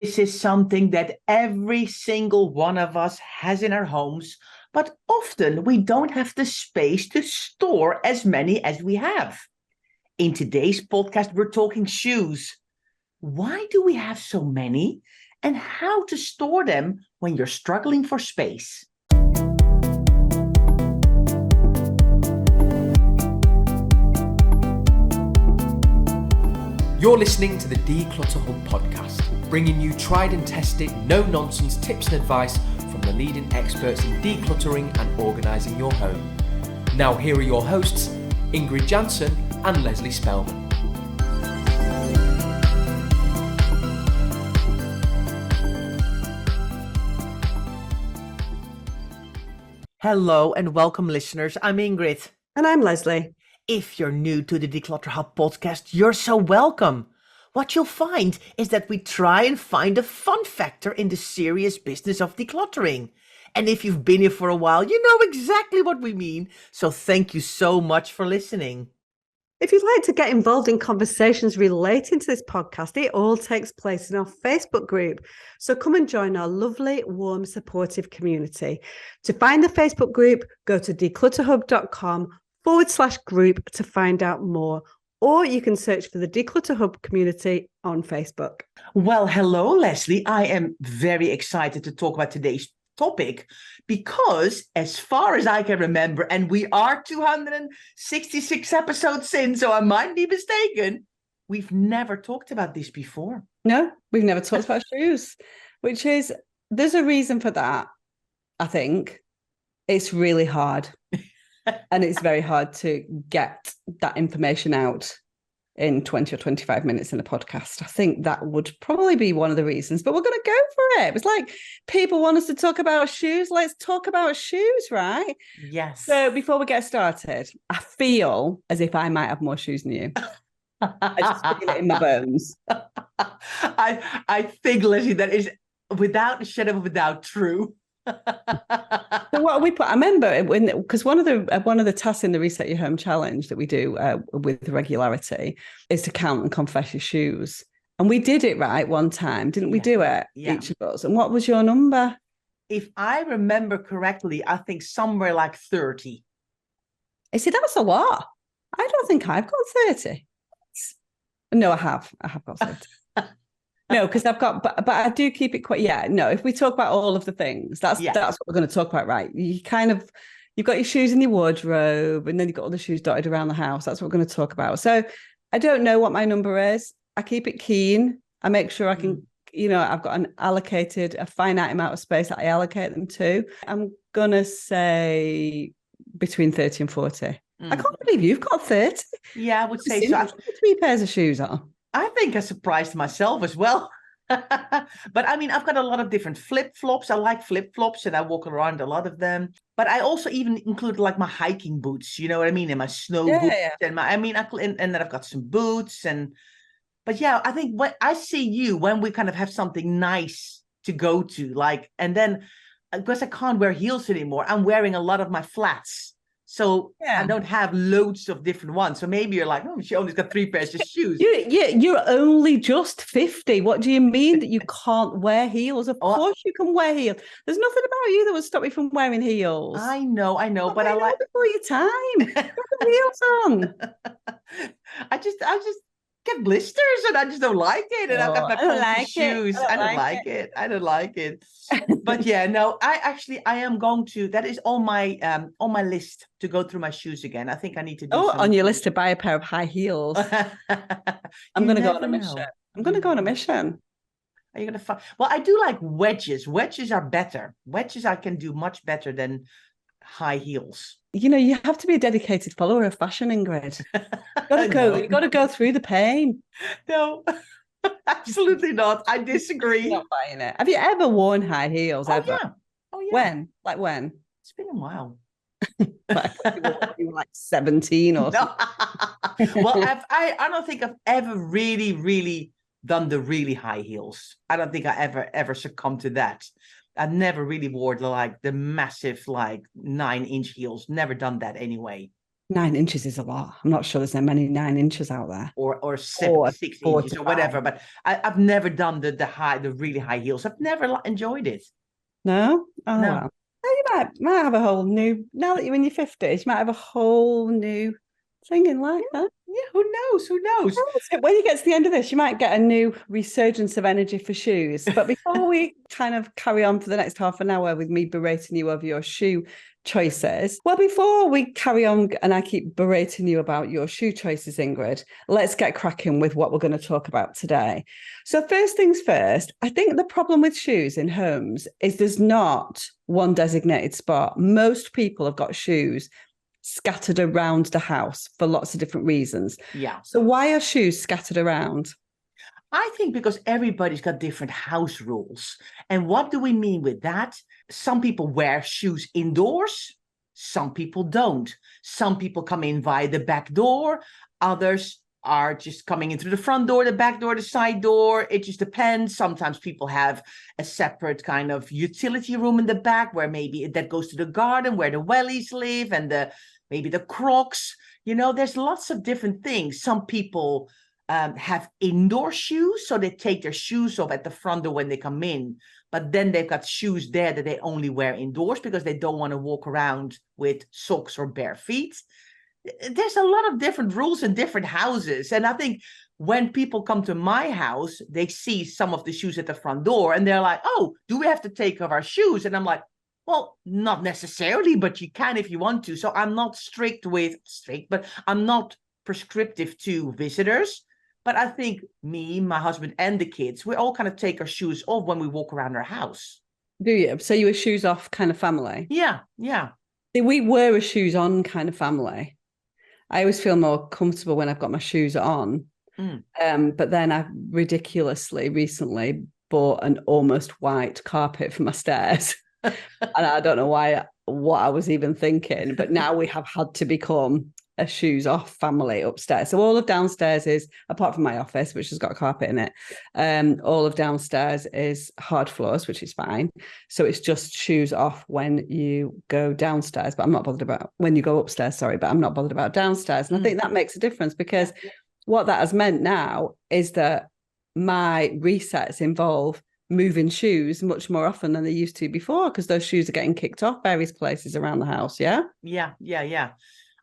This is something that every single one of us has in our homes, but often we don't have the space to store as many as we have. In today's podcast, we're talking shoes. Why do we have so many? And how to store them when you're struggling for space. You're listening to the Declutter Hub podcast, bringing you tried and tested, no-nonsense tips and advice from the leading experts in decluttering and organising your home. Now here are your hosts, Ingrid Jansen and Leslie Spellman. Hello and welcome, listeners. I'm Ingrid. And I'm Leslie. If you're new to the Declutter Hub podcast, you're so welcome. What you'll find is that we try and find a fun factor in the serious business of decluttering. And if you've been here for a while, you know exactly what we mean. So thank you so much for listening. If you'd like to get involved in conversations relating to this podcast, it all takes place in our Facebook group. So come and join our lovely, warm, supportive community. To find the Facebook group, go to declutterhub.com/group to find out more. Or you can search for the Declutter Hub community on Facebook. Well, hello, Leslie. I am very excited to talk about today's topic because as far as I can remember, and we are 266 episodes in, so I might be mistaken, we've never talked about this before. No, we've never talked about shoes, which is, there's a reason for that, I think. It's really hard. And it's very hard to get that information out in 20 or 25 minutes in a podcast. I think that would probably be one of the reasons, but we're going to go for it. It was like, people want us to talk about shoes. Let's talk about shoes, right? Yes. So before we get started, I feel as if I might have more shoes than you. I just feel it in my bones. I think, Leslie, that is without a shadow of a doubt true. So what we put, I remember because one of the tasks in the Reset Your Home challenge that we do with regularity is to count and confess your shoes, and we did it right one time, didn't we? Do it, each of us. And what was your number? If I remember correctly, I think somewhere like 30. I see, that's a lot. I don't think I've got 30. No, I have got 30. No, because I've got, but I do keep it quite. Yeah, no. If we talk about all of the things, that's what we're going to talk about, right? You've got your shoes in your wardrobe, and then you've got all the shoes dotted around the house. That's what we're going to talk about. So I don't know what my number is. I keep it keen. I make sure I can. I've got a finite amount of space that I allocate them to. I'm gonna say between 30 and 40. I can't believe you've got 30. Yeah, I would say so. 3 pairs of shoes on. I think I surprised myself as well. But I mean, I've got a lot of different flip-flops. I like flip-flops and I walk around a lot of them. But I also even include like my hiking boots, you know what I mean? And my snow boots. Yeah. And then I've got some boots. But yeah, I think when I see you, when we kind of have something nice to go to, like, and then because I can't wear heels anymore, I'm wearing a lot of my flats. So I don't have loads of different ones. So maybe you're like, oh, she only got 3 pairs of shoes. You're only just 50. What do you mean that you can't wear heels? Of course you can wear heels. There's nothing about you that would stop me from wearing heels. I know, but I like before your time. Put the heels on. I just get blisters and I just don't like it. And I've got my comfy shoes. I don't like it. But yeah, no, I am going to, that is on my list to go through my shoes again. I think I need to do on your list to buy a pair of high heels. I'm going to go on a mission. I'm going to go on a mission. Are you going to find? Well, I do like wedges. Wedges are better. Wedges I can do much better than high heels. You have to be a dedicated follower of fashion, Ingrid. You got to go through the pain. No, absolutely not. I disagree. Not buying it. Have you ever worn high heels? Oh, ever? Yeah. Oh yeah. When? Like when? It's been a while. You were like 17 or something. Well, I don't think I've ever really, really done the really high heels. I don't think I ever succumbed to that. I never really wore the massive 9-inch heels. Never done that anyway. 9 inches is a lot. I'm not sure there's that many 9 inches out there. Or Or 6 inches or 4 to 5. whatever. But I've never done the really high heels. I've never enjoyed it. No? Oh, No. well. Well, you might have a whole new, now that you're in your 50s, you might have a whole new thing in life, huh? Yeah, who knows? Who knows? So when you get to the end of this, you might get a new resurgence of energy for shoes. But before we kind of carry on for the next half an hour with me berating you over your shoe choices, well, before we carry on and I keep berating you about your shoe choices, Ingrid, let's get cracking with what we're going to talk about today. So first things first, I think the problem with shoes in homes is there's not one designated spot. Most people have got shoes scattered around the house for lots of different reasons. Yeah. So why are shoes scattered around? I think because everybody's got different house rules. And what do we mean with that? Some people wear shoes indoors. Some people don't. Some people come in via the back door. Others are just coming in through the front door, the back door, the side door. It just depends. Sometimes people have a separate kind of utility room in the back where maybe that goes to the garden where the wellies live and maybe the crocs. You know, there's lots of different things. Some people have indoor shoes, so they take their shoes off at the front door when they come in. But then they've got shoes there that they only wear indoors because they don't want to walk around with socks or bare feet. There's a lot of different rules in different houses. And I think when people come to my house, they see some of the shoes at the front door and they're like, oh, do we have to take off our shoes? And I'm like, well, not necessarily, but you can if you want to. So I'm not strict, but I'm not prescriptive to visitors. But I think me, my husband, and the kids, we all kind of take our shoes off when we walk around our house. Do you? So you a shoes off kind of family? Yeah, yeah. We were a shoes on kind of family. I always feel more comfortable when I've got my shoes on. But then I ridiculously recently bought an almost white carpet for my stairs. And I don't know what I was even thinking, but now we have had to become a shoes off family upstairs. So all of downstairs is, apart from my office, which has got a carpet in it, all of downstairs is hard floors, which is fine. So it's just shoes off when you go downstairs, but I'm not bothered about when you go upstairs, sorry, but I'm not bothered about downstairs. And I think that makes a difference because what that has meant now is that my resets involve moving shoes much more often than they used to before because those shoes are getting kicked off various places around the house. Yeah.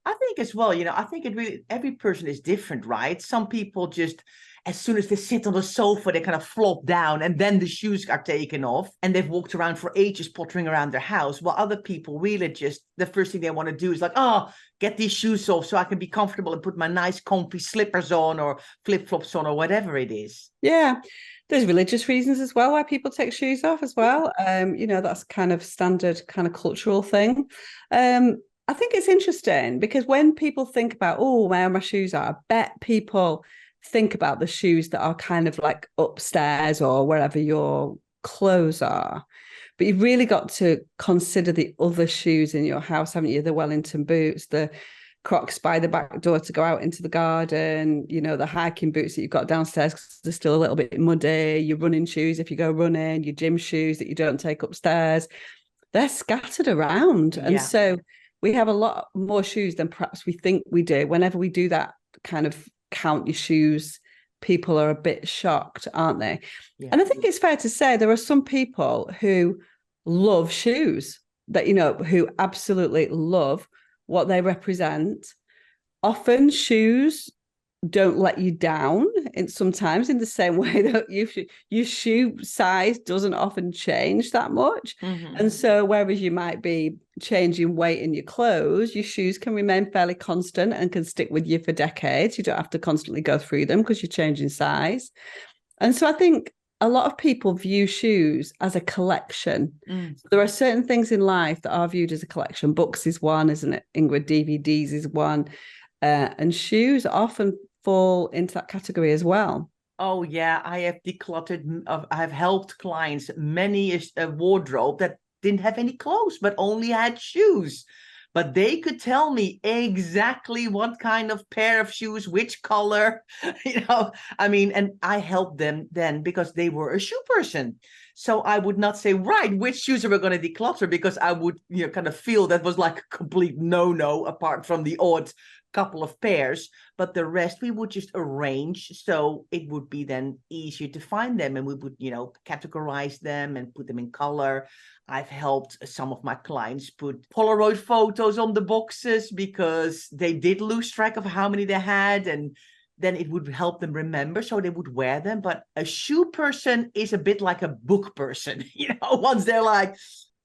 I think as well, I think every person is different, right? Some people just, as soon as they sit on the sofa, they kind of flop down and then the shoes are taken off and they've walked around for ages pottering around their house. While other people really just, the first thing they want to do is like, oh, get these shoes off so I can be comfortable and put my nice comfy slippers on or flip-flops on or whatever it is. Yeah. There's religious reasons as well why people take shoes off as well. That's kind of standard kind of cultural thing. I think it's interesting because when people think about, oh, where my shoes are, I bet people think about the shoes that are kind of like upstairs or wherever your clothes are. But you've really got to consider the other shoes in your house, haven't you? The Wellington boots, the Crocs by the back door to go out into the garden, the hiking boots that you've got downstairs because they're still a little bit muddy, your running shoes if you go running, your gym shoes that you don't take upstairs. They're scattered around. And so we have a lot more shoes than perhaps we think we do. Whenever we do that kind of count your shoes, people are a bit shocked, aren't they? Yeah. And I think it's fair to say there are some people who love shoes that, who absolutely love what they represent. Often shoes don't let you down sometimes in the same way that your shoe size doesn't often change that much. And so whereas you might be changing weight in your clothes, your shoes can remain fairly constant and can stick with you for decades. You don't have to constantly go through them because you're changing size. And so I think a lot of people view shoes as a collection. So there are certain things in life that are viewed as a collection. Books is one, isn't it, Ingrid? DVDs is one. And shoes often fall into that category as well. Oh, yeah. I have decluttered. I have helped clients many a wardrobe that didn't have any clothes, but only had shoes. but they could tell me exactly what kind of pair of shoes, which color, I mean, and I helped them then because they were a shoe person. So I would not say, right, which shoes are we going to declutter? Because I would, kind of feel that was like a complete no-no apart from the odd couple of pairs, but the rest we would just arrange so it would be then easier to find them, and we would categorize them and put them in color. I've helped some of my clients put Polaroid photos on the boxes because they did lose track of how many they had, and then it would help them remember so they would wear them. But a shoe person is a bit like a book person, once they're like,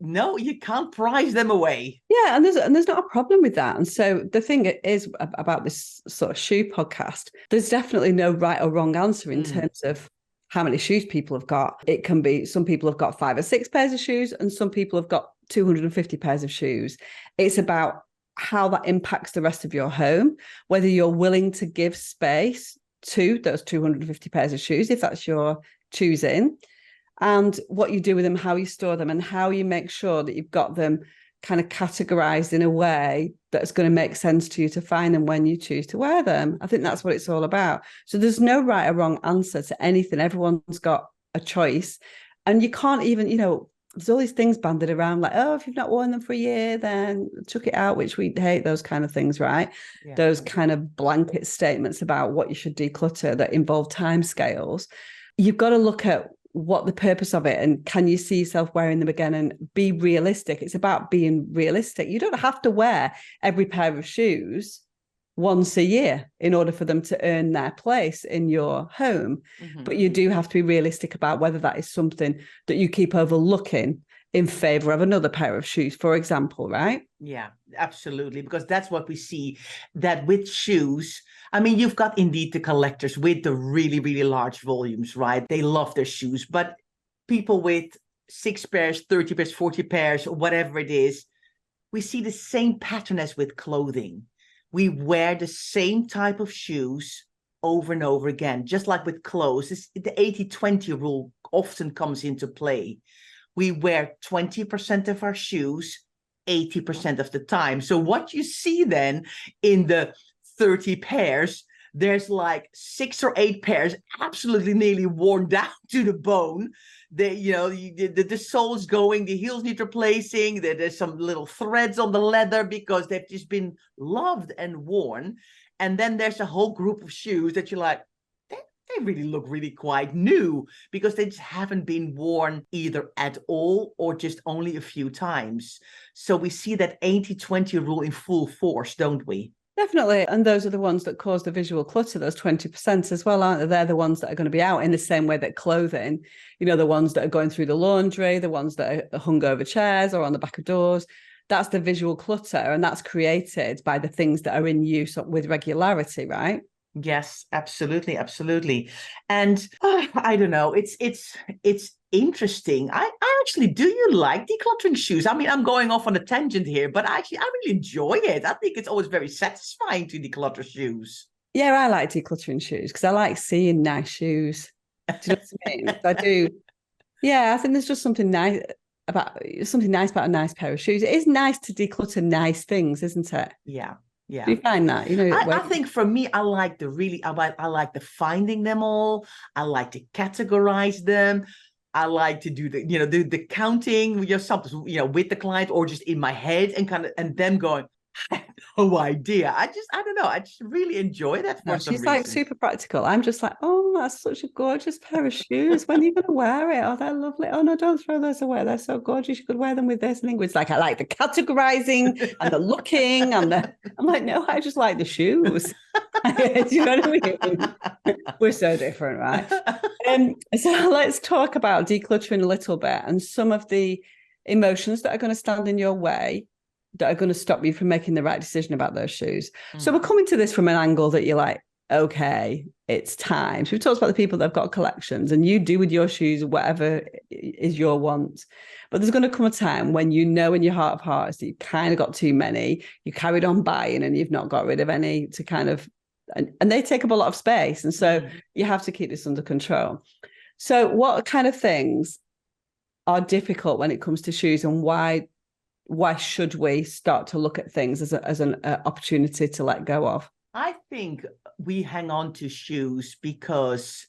no, you can't prize them away. Yeah, and there's not a problem with that. And so the thing is about this sort of shoe podcast, there's definitely no right or wrong answer in terms of how many shoes people have got. It can be some people have got 5 or 6 pairs of shoes and some people have got 250 pairs of shoes. It's about how that impacts the rest of your home, whether you're willing to give space to those 250 pairs of shoes, if that's your choosing, and what you do with them, how you store them, and how you make sure that you've got them kind of categorized in a way that's going to make sense to you to find them when you choose to wear them. I think that's what it's all about. So there's no right or wrong answer to anything. Everyone's got a choice. And you can't even, there's all these things banded around like, oh, if you've not worn them for a year, then chuck it out, which we hate, those kind of things, right? Yeah. Those kind of blanket statements about what you should declutter that involve timescales. You've got to look at what the purpose of it, and can you see yourself wearing them again, and be realistic. It's about being realistic. You don't have to wear every pair of shoes once a year in order for them to earn their place in your home. But you do have to be realistic about whether that is something that you keep overlooking in favor of another pair of shoes, for example, right? Yeah, absolutely. Because that's what we see, that with shoes, I mean, you've got indeed the collectors with the really, really large volumes, right? They love their shoes, but people with 6 pairs, 30 pairs, 40 pairs, or whatever it is, we see the same pattern as with clothing. We wear the same type of shoes over and over again, just like with clothes. The 80-20 rule often comes into play. We wear 20% of our shoes 80% of the time. So what you see then in the 30 pairs, there's like 6 or 8 pairs absolutely nearly worn down to the bone. The sole's going, the heels need replacing, there's some little threads on the leather because they've just been loved and worn. And then there's a whole group of shoes that you're like, they really look really quite new because they just haven't been worn either at all or just only a few times. So we see that 80-20 rule in full force, don't we? Definitely. And those are the ones that cause the visual clutter, those 20% as well, aren't they? They're the ones that are going to be out in the same way that clothing, the ones that are going through the laundry, the ones that are hung over chairs or on the back of doors. That's the visual clutter, and that's created by the things that are in use with regularity, right? Yes, absolutely, absolutely. And I don't know, it's interesting. I actually, do you like decluttering shoes? I mean, I'm going off on a tangent here, but I really enjoy it. I think it's always very satisfying to declutter shoes. Yeah, I like decluttering shoes because I like seeing nice shoes. Do you know what I mean? I do. Yeah, I think there's just something nice about a nice pair of shoes. It is nice to declutter nice things, isn't it? Yeah. Yeah. Do you find that? I think for me, I like I like the finding them all. I like to categorize them. I like to do the counting, sometimes, with the client or just in my head and them going, I have no idea. I don't know. I just really enjoy that. She's like super practical. I'm just like, oh, that's such a gorgeous pair of shoes. When are you going to wear it? Oh, they're lovely. Oh, no, don't throw those away. They're so gorgeous. You could wear them with this. And it's like, I like the categorizing and the looking I'm like, no, I just like the shoes. Do you know what I mean? We're so different, right? So let's talk about decluttering a little bit and some of the emotions that are going to stand in your way that are going to stop you from making the right decision about those shoes. So we're coming to this from an angle that you're like, okay, it's time. So we've talked about the people that have got collections, and you do with your shoes whatever is your want. But there's going to come a time when in your heart of hearts that you've kind of got too many, you carried on buying and you've not got rid of any to kind of, and they take up a lot of space. And so you have to keep this under control. So what kind of things are difficult when it comes to shoes, and why why should we start to look at things as an opportunity to let go of? I think we hang on to shoes because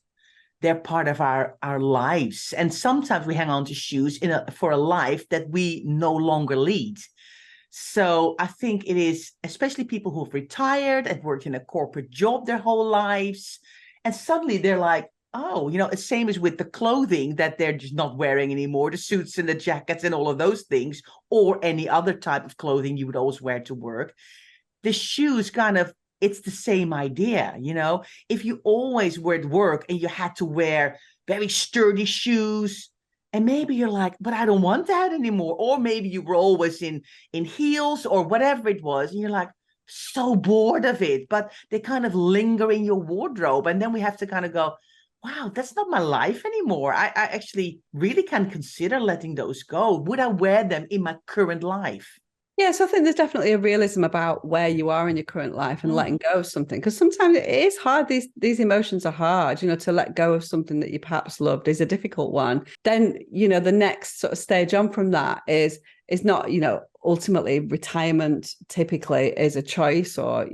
they're part of our lives. And sometimes we hang on to shoes for a life that we no longer lead. So I think it is, especially people who've retired and worked in a corporate job their whole lives. And suddenly they're like, oh, it's same as with the clothing that they're just not wearing anymore, the suits and the jackets and all of those things, or any other type of clothing you would always wear to work. The shoes it's the same idea, If you always were at work and you had to wear very sturdy shoes, and maybe you're like, but I don't want that anymore. Or maybe you were always in heels or whatever it was, and you're like, so bored of it, but they kind of linger in your wardrobe. And then we have to kind of go, wow, that's not my life anymore. I actually really can consider letting those go. Would I wear them in my current life? Yeah, so I think there's definitely a realism about where you are in your current life and letting go of something, because sometimes it is hard. These emotions are hard, to let go of something that you perhaps loved is a difficult one. Then, the next sort of stage on from that is not, ultimately retirement typically is a choice, or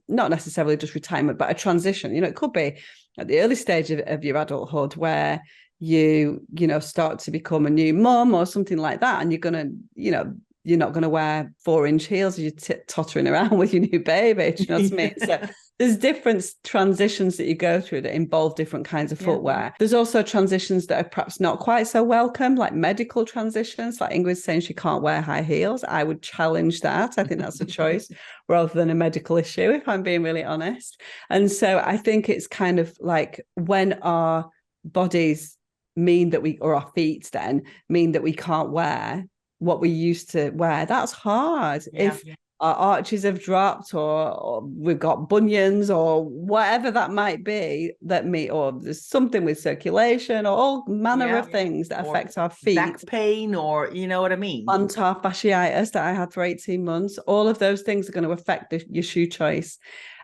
not necessarily just retirement, but a transition. It could be at the early stage of your adulthood where you start to become a new mum or something like that, and you're going to, you're not going to wear 4-inch heels as you're tottering around with your new baby. Do you know what I mean? So there's different transitions that you go through that involve different kinds of footwear. There's also transitions that are perhaps not quite so welcome, like medical transitions. Like Ingrid's saying she can't wear high heels. I would challenge that. I think that's a choice rather than a medical issue, if I'm being really honest. And so I think it's kind of like when our bodies mean that or our feet then mean that we can't wear what we used to wear, that's hard. If our arches have dropped, or we've got bunions, or whatever that might be, or there's something with circulation, or all manner of things that affect our feet. Back pain, or you know what I mean? Plantar fasciitis that I had for 18 months. All of those things are going to affect your shoe choice.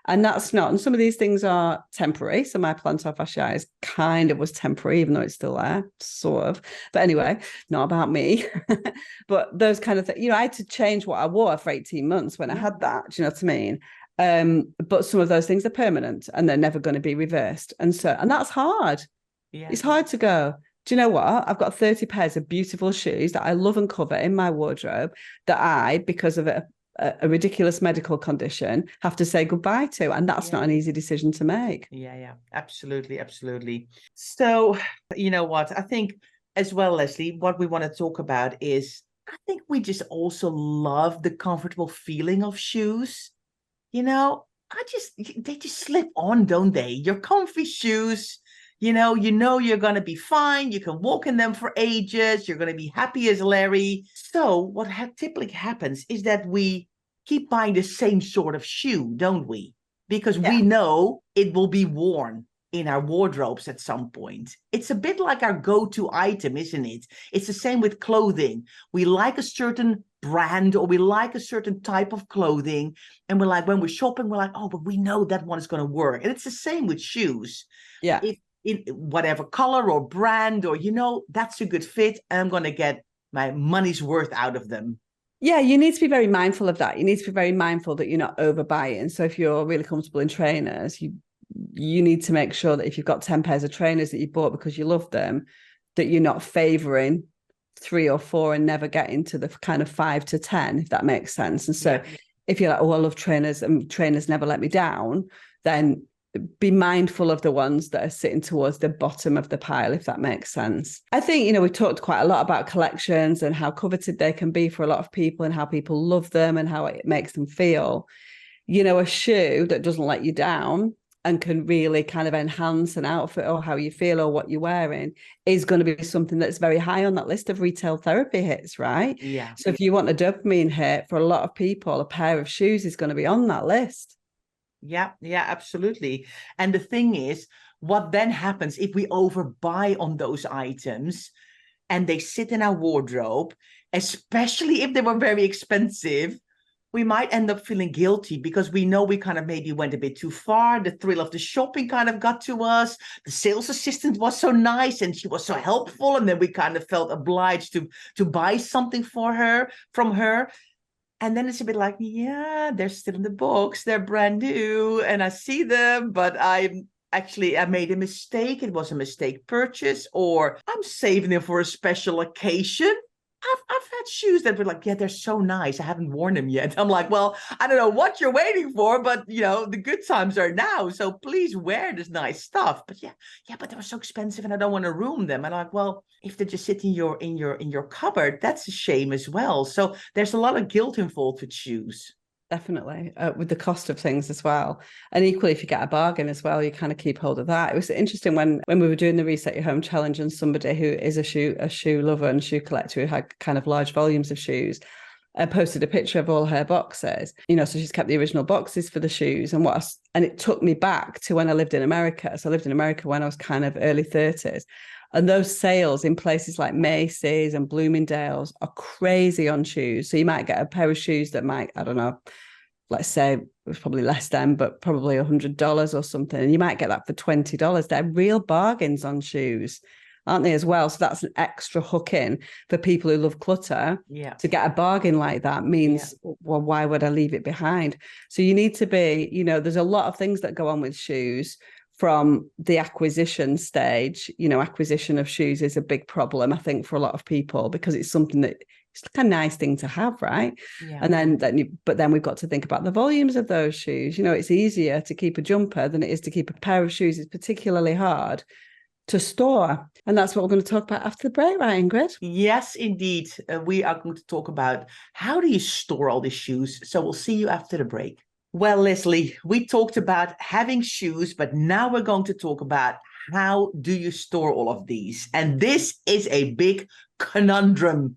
And that's not, and some of these things are temporary. So my plantar fasciitis kind of was temporary, even though it's still there, sort of. But anyway, not about me. But those kind of things, I had to change what I wore for 18 months when I had that. Do you know what I mean? But some of those things are permanent and they're never going to be reversed. And that's hard. Yeah. It's hard to go, do you know what? I've got 30 pairs of beautiful shoes that I love and cover in my wardrobe that because of a ridiculous medical condition, have to say goodbye to. And that's not an easy decision to make. Yeah, absolutely. So, you know what? I think as well, Leslie, what we want to talk about is, I think we just also love the comfortable feeling of shoes. They just slip on, don't they? Your comfy shoes, you're going to be fine. You can walk in them for ages. You're going to be happy as Larry. So what typically happens is that we keep buying the same sort of shoe, don't we? Because we know it will be worn in our wardrobes at some point. It's a bit like our go-to item, isn't it? It's the same with clothing. We like a certain brand, or we like a certain type of clothing. And we're like, when we're shopping, we're like, oh, but we know that one is going to work. And it's the same with shoes. Yeah. In whatever color or brand, or that's a good fit, and I'm going to get my money's worth out of them. Yeah, you need to be very mindful of that. You need to be very mindful that you're not overbuying. So if you're really comfortable in trainers, you need to make sure that if you've got 10 pairs of trainers that you bought because you love them, that you're not favoring 3 or 4 and never getting to the kind of 5 to 10, if that makes sense. And so if you're like, oh, I love trainers and trainers never let me down, then be mindful of the ones that are sitting towards the bottom of the pile, if that makes sense. I think, we talked quite a lot about collections and how coveted they can be for a lot of people and how people love them and how it makes them feel. A shoe that doesn't let you down and can really kind of enhance an outfit or how you feel or what you're wearing is going to be something that's very high on that list of retail therapy hits, right? Yeah. So if you want a dopamine hit, for a lot of people, a pair of shoes is going to be on that list. Yeah, absolutely. And the thing is, what then happens if we overbuy on those items and they sit in our wardrobe, especially if they were very expensive, we might end up feeling guilty because we know we kind of maybe went a bit too far. The thrill of the shopping kind of got to us. The sales assistant was so nice and she was so helpful. And then we kind of felt obliged to buy something from her. And then it's a bit like, yeah, they're still in the box. They're brand new and I see them, but I made a mistake. It was a mistake purchase, or I'm saving them for a special occasion. I've had shoes that were like, yeah, they're so nice. I haven't worn them yet. I'm like, well, I don't know what you're waiting for, but the good times are now. So please wear this nice stuff. But yeah, but they were so expensive and I don't want to ruin them. And I'm like, well, if they just sit in your cupboard, that's a shame as well. So there's a lot of guilt involved with shoes. Definitely, with the cost of things as well. And equally, if you get a bargain as well, you kind of keep hold of that. It was interesting when we were doing the Reset Your Home challenge, and somebody who is a shoe lover and shoe collector who had kind of large volumes of shoes posted a picture of all her boxes. So she's kept the original boxes for the shoes. And it took me back to when I lived in America. So I lived in America when I was kind of early 30s. And those sales in places like Macy's and Bloomingdale's are crazy on shoes. So you might get a pair of shoes that might, I don't know, let's say it was probably less than, but probably $100 or something. And you might get that for $20. They're real bargains on shoes, aren't they, as well? So that's an extra hook in for people who love clutter. Yeah. To get a bargain like that means, well, why would I leave it behind? So you need to be, there's a lot of things that go on with shoes. From the acquisition stage, acquisition of shoes is a big problem, I think, for a lot of people, because it's something that it's like a nice thing to have, right? Yeah. And then we've got to think about the volumes of those shoes. It's easier to keep a jumper than it is to keep a pair of shoes. It's particularly hard to store. And that's what we're going to talk about after the break, right, Ingrid? Yes, indeed. We are going to talk about how do you store all these shoes. So we'll see you after the break. Well, Leslie, we talked about having shoes, but now we're going to talk about how do you store all of these? And this is a big conundrum.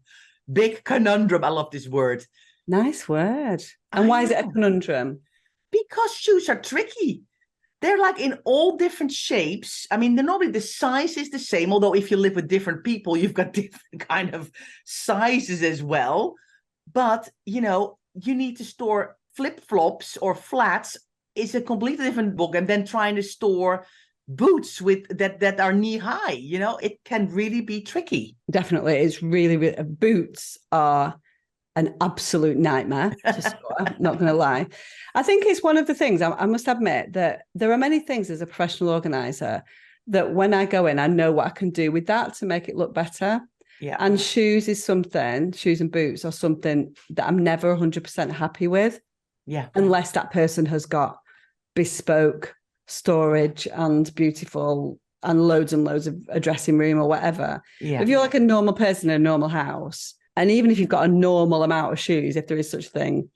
Big conundrum. I love this word. Nice word. And why is it a conundrum? Because shoes are tricky. They're like in all different shapes. I mean, normally the size is the same, although if you live with different people, you've got different kind of sizes as well. But, you need to store flip-flops or flats is a completely different book, and then trying to store boots with that are knee high, it can really be tricky. Definitely. It's really boots are an absolute nightmare to store. Not going to lie. I think it's one of the things, I must admit, that there are many things as a professional organizer that when I go in, I know what I can do with that to make it look better. Yeah. And shoes and boots are something that I'm never 100% happy with. Yeah. Unless that person has got bespoke storage and beautiful and loads of a dressing room or whatever. Yeah. If you're like a normal person in a normal house, and even if you've got a normal amount of shoes, if there is such a thing,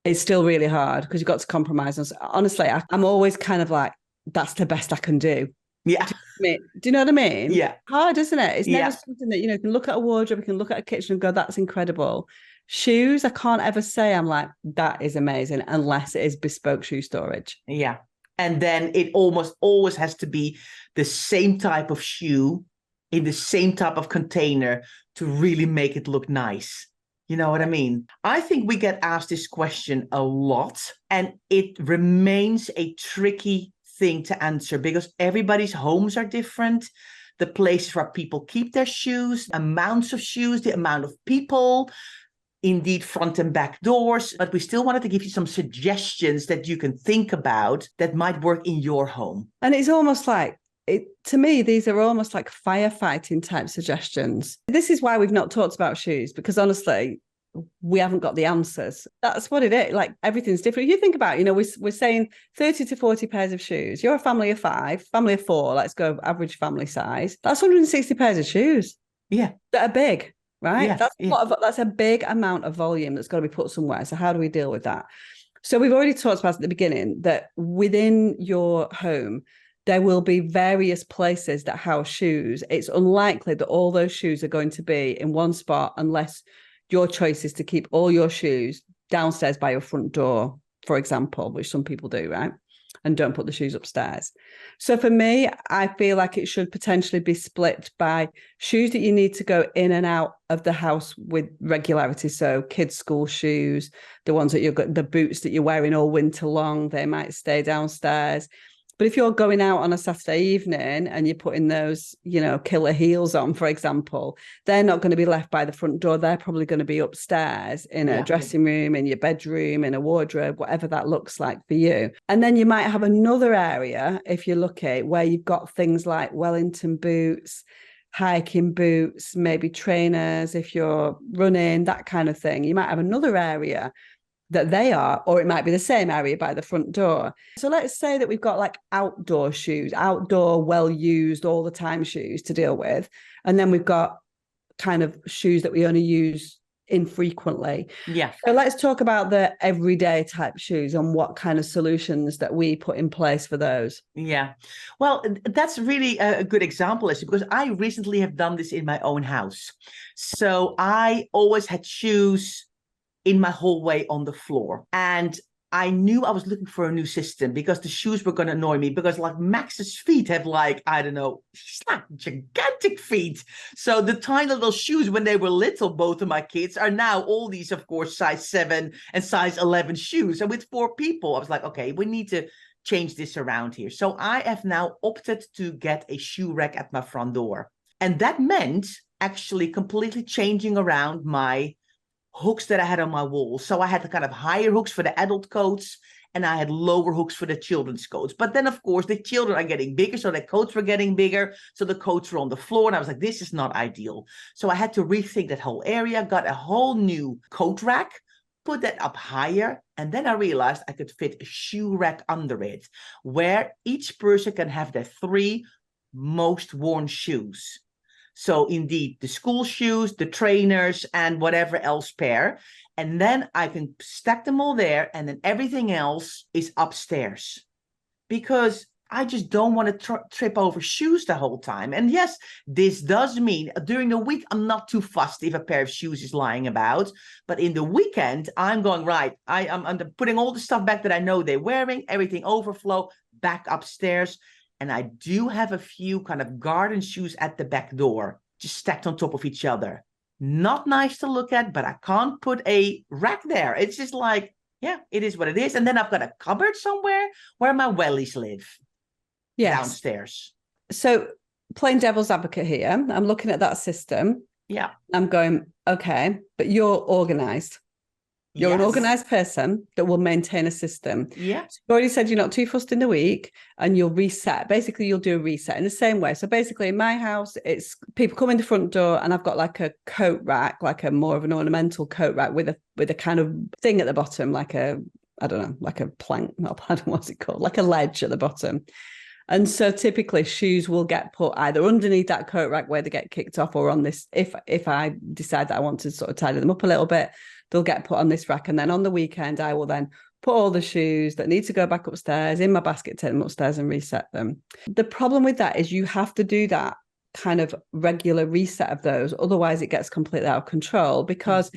it's still really hard because you've got to compromise. And so, honestly, I'm always kind of like, that's the best I can do. Yeah. Do you know what I mean? Yeah. Hard, isn't it? It's never something that, you can look at a wardrobe, you can look at a kitchen and go, that's incredible. Shoes, I can't ever say I'm like, that is amazing, unless it is bespoke shoe storage. Yeah. And then it almost always has to be the same type of shoe in the same type of container to really make it look nice. You know what I mean? I think we get asked this question a lot, and it remains a tricky thing to answer because everybody's homes are different. The places where people keep their shoes, amounts of shoes, the amount of people, indeed front and back doors. But we still wanted to give you some suggestions that you can think about that might work in your home. And it's almost like, to me, these are almost like firefighting type suggestions. This is why we've not talked about shoes, because honestly, we haven't got the answers. That's what it is. Like, everything's different. If you think about, we're saying 30 to 40 pairs of shoes. You're a family of 5, family of 4. Let's go average family size. That's 160 pairs of shoes. Yeah. That are big, right? Yeah, that's a big amount of volume that's got to be put somewhere. So how do we deal with that? So we've already talked about at the beginning that within your home, there will be various places that house shoes. It's unlikely that all those shoes are going to be in one spot unless your choice is to keep all your shoes downstairs by your front door, for example, which some people do, right? and don't put the shoes upstairs. So for me, I feel like it should potentially be split by shoes that you need to go in and out of the house with regularity. So kids' school shoes, the ones that you've got, the boots that you're wearing all winter long, they might stay downstairs. But if you're going out on a Saturday evening and you're putting those, killer heels on, for example, they're not going to be left by the front door. They're probably going to be upstairs in a dressing room, in your bedroom, in a wardrobe, whatever that looks like for you. And then you might have another area, if you're lucky, where you've got things like Wellington boots, hiking boots, maybe trainers, if you're running, that kind of thing. You might have another area that they are, or it might be the same area by the front door. So let's say that we've got like outdoor shoes, outdoor, well-used, all the time shoes to deal with. And then we've got kind of shoes that we only use infrequently. Yeah. So let's talk about the everyday type shoes and what kind of solutions that we put in place for those. Yeah. Well, that's really a good example, Leslie, because I recently have done this in my own house. So I always had shoes in my hallway on the floor. And I knew I was looking for a new system because the shoes were going to annoy me, because like Max's feet have like, I don't know, he's like gigantic feet. So the tiny little shoes when they were little, both of my kids, are now all these, of course, size 7 and size 11 shoes. And with 4 people, I was like, okay, we need to change this around here. So I have now opted to get a shoe rack at my front door. And that meant actually completely changing around my hooks that I had on my wall. So I had the kind of higher hooks for the adult coats, and I had lower hooks for the children's coats. But then, of course, the children are getting bigger, so their coats were getting bigger. So the coats were on the floor, and I was like, this is not ideal. So I had to rethink that whole area, got a whole new coat rack, put that up higher, and then I realized I could fit a shoe rack under it, where each person can have their 3 most worn shoes. So indeed, the school shoes, the trainers, and whatever else pair. And then I can stack them all there, and then everything else is upstairs. Because I just don't want to trip over shoes the whole time. And yes, this does mean during the week, I'm not too fussed if a pair of shoes is lying about. But in the weekend, I'm going, right, I'm putting all the stuff back that I know they're wearing, everything overflow, back upstairs. And I do have a few kind of garden shoes at the back door, just stacked on top of each other. Not nice to look at, but I can't put a rack there. It's just like, yeah, it is what it is. And then I've got a cupboard somewhere where my wellies live. Yes. Downstairs. So playing devil's advocate here, I'm looking at that system. Yeah. I'm going, okay, but you're organized. You're an organized person that will maintain a system. Yeah. So you've already said you're not too fussed in the week, and you'll reset. Basically, you'll do a reset in the same way. So basically, in my house, it's people come in the front door, and I've got like a coat rack, like a more of an ornamental coat rack with a kind of thing at the bottom, like a, I don't know, like a plank, not I don't know what's it called, like a ledge at the bottom. And so typically shoes will get put either underneath that coat rack where they get kicked off, or on this, if I decide that I want to sort of tidy them up a little bit, they'll get put on this rack. And then on the weekend, I will then put all the shoes that need to go back upstairs in my basket, take them upstairs and reset them. The problem with that is you have to do that kind of regular reset of those. Otherwise, it gets completely out of control, because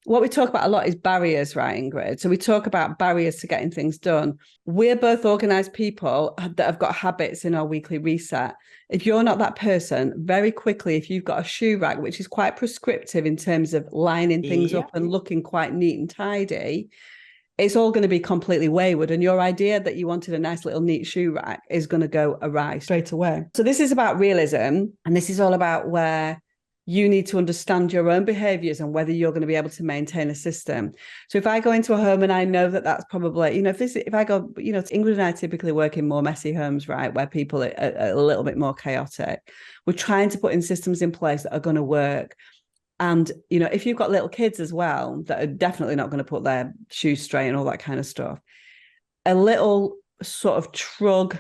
what we talk about a lot is barriers, right, Ingrid? So we talk about barriers to getting things done. We're both organized people that have got habits in our weekly reset. If you're not that person, very quickly, if you've got a shoe rack, which is quite prescriptive in terms of lining things up and looking quite neat and tidy, it's all going to be completely wayward. And your idea that you wanted a nice little neat shoe rack is going to go awry straight away. So this is about realism. And this is all about where you need to understand your own behaviors and whether you're going to be able to maintain a system. So if I go into a home and I know that that's probably, if I go, Ingrid and I typically work in more messy homes, right, where people are a little bit more chaotic. We're trying to put in systems in place that are going to work. And, if you've got little kids as well, that are definitely not going to put their shoes straight and all that kind of stuff, a little sort of tub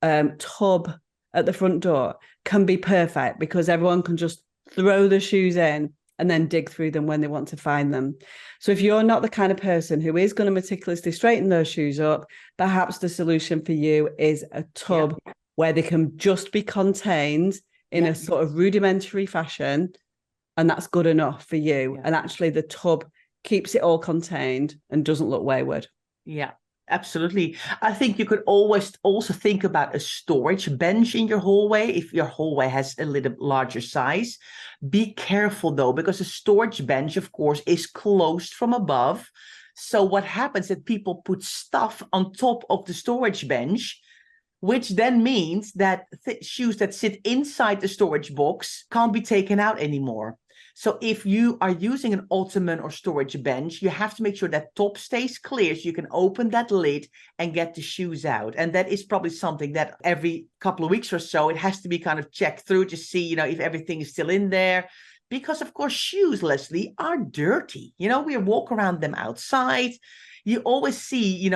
at the front door can be perfect, because everyone can just throw the shoes in and then dig through them when they want to find them. So if you're not the kind of person who is going to meticulously straighten those shoes up, perhaps the solution for you is a tub where they can just be contained in a sort of rudimentary fashion, and that's good enough for you. And actually the tub keeps it all contained and doesn't look wayward. Yeah. Absolutely. I think you could always also think about a storage bench in your hallway if your hallway has a little larger size. Be careful though, because a storage bench, of course, is closed from above. So what happens is that people put stuff on top of the storage bench, which then means that shoes that sit inside the storage box can't be taken out anymore. So if you are using an ottoman or storage bench, you have to make sure that top stays clear so you can open that lid and get the shoes out. And that is probably something that every couple of weeks or so, it has to be kind of checked through to see, if everything is still in there. Because of course, shoes, Leslie, are dirty. We walk around them outside. You always see,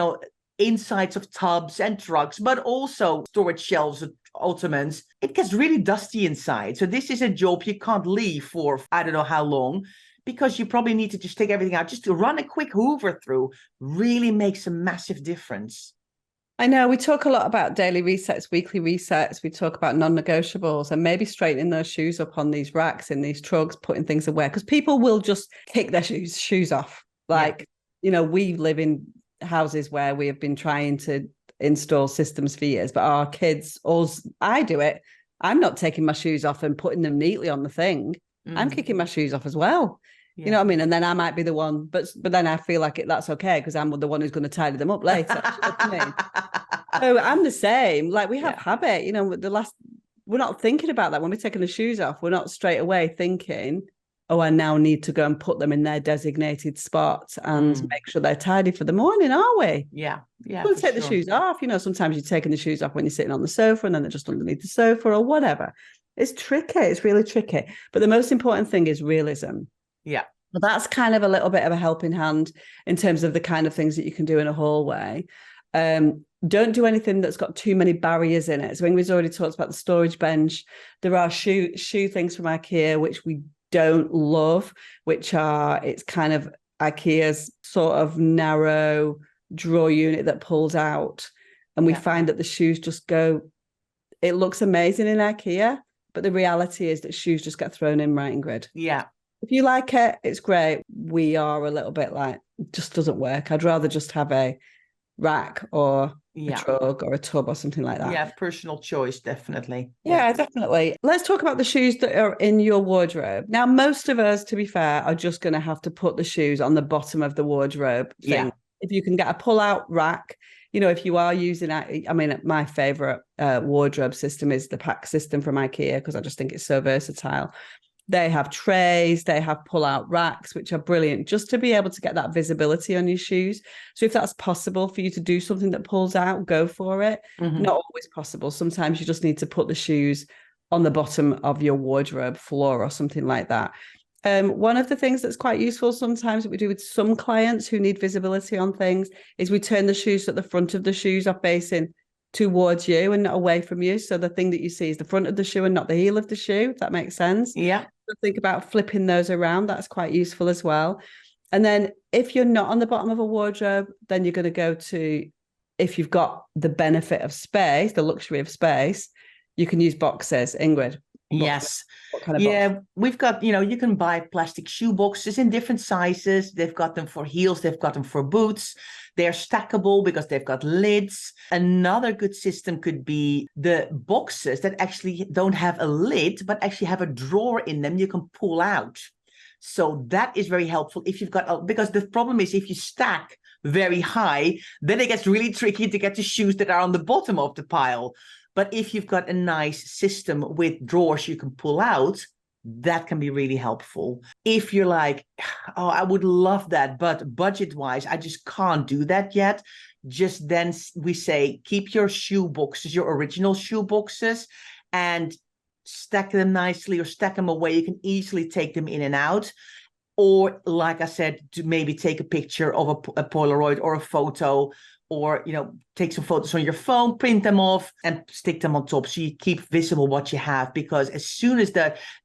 insides of tubs and trucks, but also storage shelves of ottomans. It gets really dusty inside. So this is a job you can't leave for I don't know how long, because you probably need to just take everything out. Just to run a quick hoover through really makes a massive difference. I know we talk a lot about daily resets, weekly resets. We talk about non-negotiables and maybe straightening those shoes up on these racks in these trucks, putting things away, because people will just kick their shoes off. We live in houses where we have been trying to install systems for years, but our kids, I do it. I'm not taking my shoes off and putting them neatly on the thing. I'm kicking my shoes off as well. Yeah. You know what I mean? And then I might be the one, but then I feel like that's okay because I'm the one who's going to tidy them up later. You know what I mean? So I'm the same. Like we have habit, we're not thinking about that when we're taking the shoes off. We're not straight away thinking, oh, I now need to go and put them in their designated spots and make sure they're tidy for the morning, are we? Yeah. We'll take the shoes off. Sometimes you're taking the shoes off when you're sitting on the sofa and then they're just underneath the sofa or whatever. It's tricky. It's really tricky. But the most important thing is realism. Yeah. But that's kind of a little bit of a helping hand in terms of the kind of things that you can do in a hallway. Don't do anything that's got too many barriers in it. So Ingrid's already talked about the storage bench. There are shoe things from IKEA, which we don't love, it's kind of IKEA's sort of narrow drawer unit that pulls out. And we find that the shoes just it looks amazing in IKEA, but the reality is that shoes just get thrown in, right, Ingrid? Yeah. If you like it, it's great. We are a little bit like, it just doesn't work. I'd rather just have a rack or a trug or a tub or something like that. Yeah, personal choice, definitely. Yeah, definitely. Let's talk about the shoes that are in your wardrobe. Now, most of us, to be fair, are just going to have to put the shoes on the bottom of the wardrobe thing. Yeah. If you can get a pull-out rack, if you are using my favorite wardrobe system is the pack system from IKEA because I just think it's so versatile. They have trays, they have pull-out racks, which are brilliant just to be able to get that visibility on your shoes. So if that's possible for you to do something that pulls out, go for it. Mm-hmm. Not always possible. Sometimes you just need to put the shoes on the bottom of your wardrobe floor or something like that. One of the things that's quite useful sometimes that we do with some clients who need visibility on things is we turn the shoes so that the front of the shoes are facing towards you and not away from you. So the thing that you see is the front of the shoe and not the heel of the shoe, if that makes sense. Yeah. So think about flipping those around. That's quite useful as well. And then if you're not on the bottom of a wardrobe, then you're going to go to, if you've got the benefit of space, the luxury of space, you can use boxes. Ingrid. Yes. What kind of box? We've got, you can buy plastic shoe boxes in different sizes. They've got them for heels. They've got them for boots. They're stackable because they've got lids. Another good system could be the boxes that actually don't have a lid, but actually have a drawer in them you can pull out. So that is very helpful if you've got, because the problem is if you stack very high, then it gets really tricky to get the shoes that are on the bottom of the pile. But if you've got a nice system with drawers you can pull out, that can be really helpful. If you're like, oh, I would love that, but budget-wise, I just can't do that yet. Just then we say, keep your shoe boxes, your original shoe boxes, and stack them nicely or stack them away. You can easily take them in and out. Or, like I said, to maybe take a picture of a Polaroid or a photo, or, take some photos on your phone, print them off and stick them on top so you keep visible what you have. Because as soon as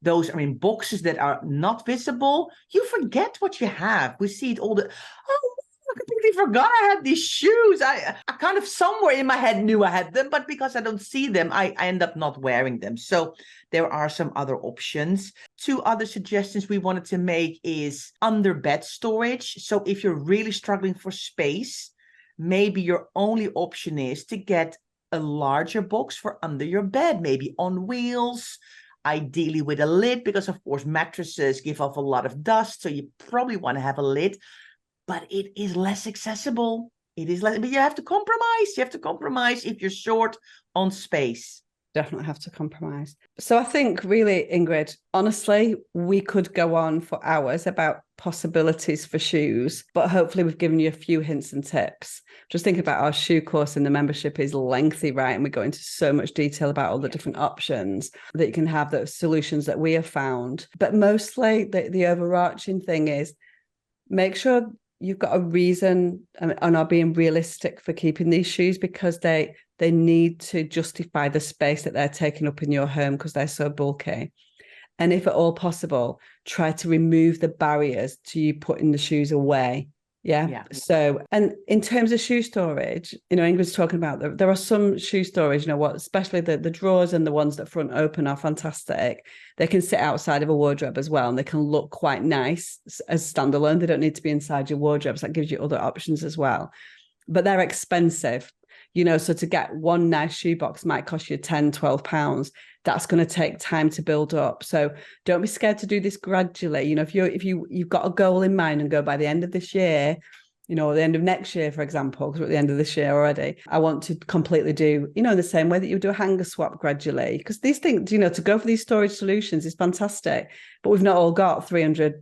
those are in boxes that are not visible, you forget what you have. We see it all I completely forgot I had these shoes. I kind of somewhere in my head knew I had them, but because I don't see them, I end up not wearing them. So there are some other options. 2 other suggestions we wanted to make is under bed storage. So if you're really struggling for space, maybe your only option is to get a larger box for under your bed, maybe on wheels, ideally with a lid, because of course mattresses give off a lot of dust, so you probably want to have a lid, but it is less accessible. It is less, but you have to compromise. You have to compromise if you're short on space. Definitely have to compromise. So I think really, Ingrid, honestly, we could go on for hours about possibilities for shoes, but hopefully we've given you a few hints and tips. Just think about our shoe course, and the membership is lengthy, right? And we go into so much detail about all the different options that you can have, the solutions that we have found. But mostly the overarching thing is make sure you've got a reason and are being realistic for keeping these shoes, because they need to justify the space that they're taking up in your home because they're so bulky. And if at all possible, try to remove the barriers to you putting the shoes away. Yeah. So, and in terms of shoe storage, Ingrid's talking about there are some shoe storage, especially the drawers and the ones that front open are fantastic. They can sit outside of a wardrobe as well, and they can look quite nice as standalone. They don't need to be inside your wardrobe. So that gives you other options as well. But they're expensive. So to get one nice shoebox might cost you £10, £12. That's going to take time to build up. So don't be scared to do this gradually. If you've got a goal in mind and go by the end of this year, or the end of next year, for example, because we're at the end of this year already, I want to completely do, the same way that you do a hanger swap gradually. Because these things, to go for these storage solutions is fantastic, but we've not all got £300,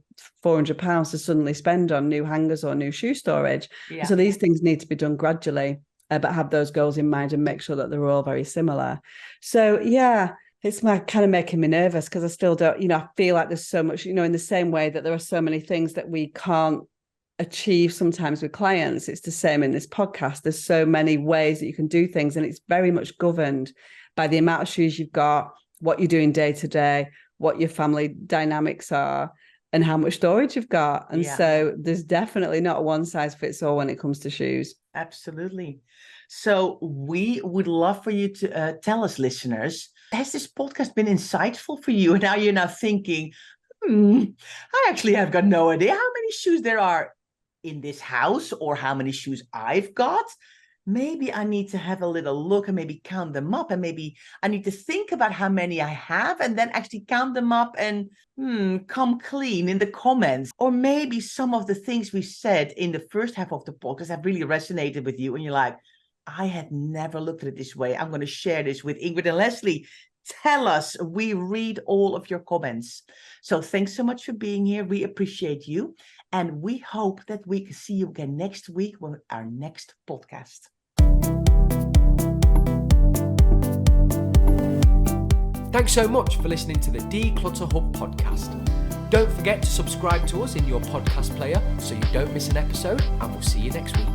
£400 to suddenly spend on new hangers or new shoe storage. Yeah. So these things need to be done gradually. But have those goals in mind and make sure that they're all very similar. So yeah, it's kind of making me nervous because I still don't, I feel like there's so much, in the same way that there are so many things that we can't achieve sometimes with clients. It's the same in this podcast. There's so many ways that you can do things, and it's very much governed by the amount of shoes you've got, what you're doing day to day, what your family dynamics are, and how much storage you've got. And so there's definitely not a one size fits all when it comes to shoes. Absolutely. So we would love for you to tell us, listeners, has this podcast been insightful for you? And now you're now thinking, I actually have got no idea how many shoes there are in this house or how many shoes I've got. Maybe I need to have a little look and maybe count them up, and maybe I need to think about how many I have and then actually count them up and come clean in the comments. Or maybe some of the things we said in the first half of the podcast have really resonated with you and you're like, I had never looked at it this way. I'm going to share this with Ingrid and Leslie. Tell us. We read all of your comments. So thanks so much for being here. We appreciate you. And we hope that we can see you again next week with our next podcast. Thanks so much for listening to the Declutter Hub podcast. Don't forget to subscribe to us in your podcast player so you don't miss an episode, and we'll see you next week.